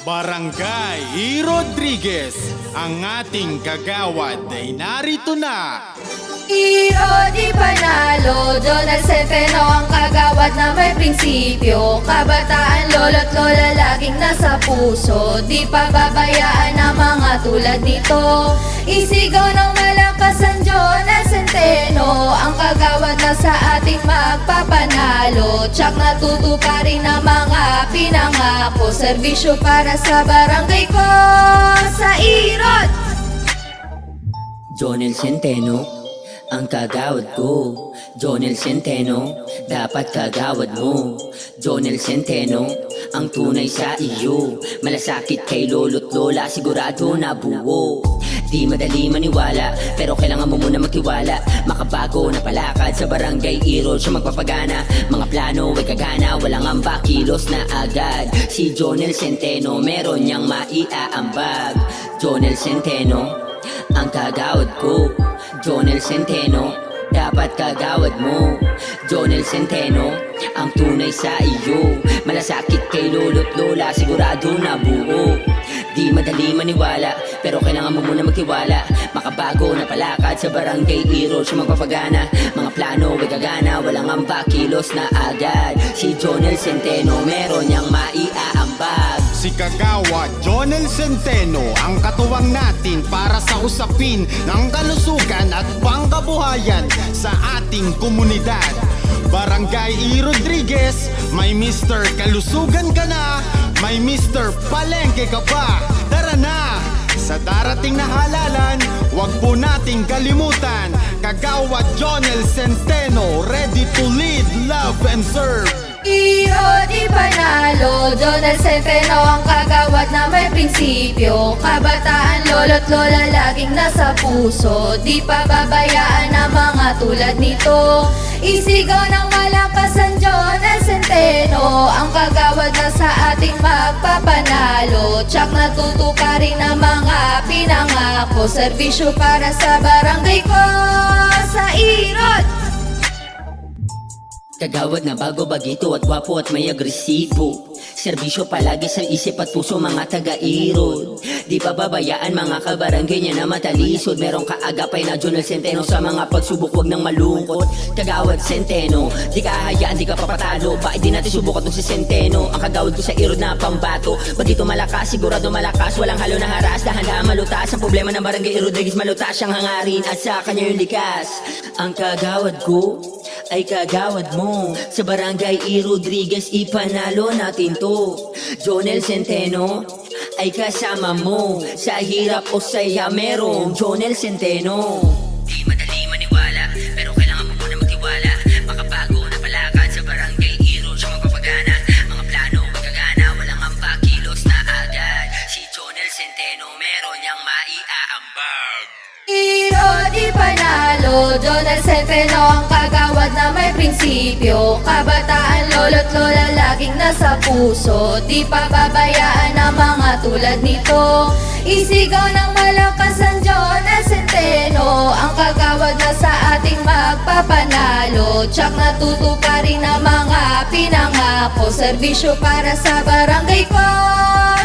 Barangay E. Rodriguez, ang ating kagawad ay narito na. Iro di panalo, Donald Centeno ang kagawad na may prinsipyo. Kabataan, lolo't lola laging nasa puso. Di pababayaan ang mga tulad nito. Isigaw ng malakas ang Donald Centeno, ang kagawad na sa ating magpapanalo. Tsak natutuparin ang mga pinangako, serbisyo para sa barangay ko sa Irod. Jonel Centeno, ang kagawad ko. Jonel Centeno, dapat kagawad mo. Jonel Centeno, ang tunay sa iyo. Malasakit kay lolo't lola, sigurado na buo. Di madali maniwala, pero kailangan mo muna magtiwala. Makabago na palakad sa barangay Irod siya magpapagana. Mga plano ay kagana, walang amba, kilos na agad. Si Jonel Centeno, meron niyang maiaambag. Jonel Centeno, ang kagawad ko. Jonel Centeno, dapat kagawad mo. Jonel Centeno, ang tunay sa iyo. Malasakit kay lolo't lola, sigurado na buo. Di madali maniwala, pero kailangan mo muna magtiwala. Makabago na palakad sa barangay Irod siya magpapagana. Mga plano ay gagana, walang amba, kilos na agad. Si Jonel Centeno, meron niyang maiaambag. Si kagawad Jonel Centeno, ang katuwang natin para sa usapin ng kalusugan at pangkabuhayan sa ating komunidad. Barangay E. Rodriguez, may Mr. Kalusugan ka na, may Mr. Palengke ka pa. Tara na! Sa darating na halalan, wag po nating kalimutan. Kagawad Jonel Centeno, ready to lead, love and serve. Iro di panalo, Donald Centeno ang kagawad na may prinsipyo. Kabataan, lolo't lola laging nasa puso. Di pababayaan ang mga tulad nito. Isigaw ng malakas ang Donald Centeno, ang kagawad na sa ating magpapanalo. Tsak natutuparin ang mga pinangako, serbisyo para sa barangay ko sa Irod. Kagawad na bago, bagito at wapo at may agresibo. Serbisyo palagi sa isip at puso mga taga-Irod. Di pa babayaan mga kabarangay niya na matalisod. Merong kaagapay na Jonel Centeno sa mga pagsubok, wag nang malungkot. Kagawad Centeno, di ka hahayaan, di ka papatalo. Bakit di natin subukan tong si Centeno? Ang kagawad ko sa Irod na pambato. Bagito malakas, sigurado malakas, walang halo na haras. Dahan-dahan malutas, ang problema ng barangay Rodriguez malutas siyang hangarin at sa kanya yung likas. Ang kagawad ko ay kagawad mo. Sa barangay E. Rodriguez, ipanalo natin to. Jonel Centeno ay kasama mo. Sa hirap o saya, merong Jonel Centeno. Di madali maniwala, pero kailangan mo muna magtiwala. Makabago na palakad sa barangay Irod siya magpapagana. Mga plano magagana, walang amba, kilos na agad. Si Jonel Centeno, meron niyang maiaambag. Iro di panalo, Donald Centeno ang kagawad na may prinsipyo. Kabataan, lolo't lola laging nasa puso. Di pababayaan ang mga tulad nito. Isigaw ng malakas ang Donald Centeno, ang kagawad na sa ating magpapanalo. Tsak natutuparin ang mga pinangako, serbisyo para sa barangay ko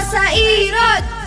sa Irod.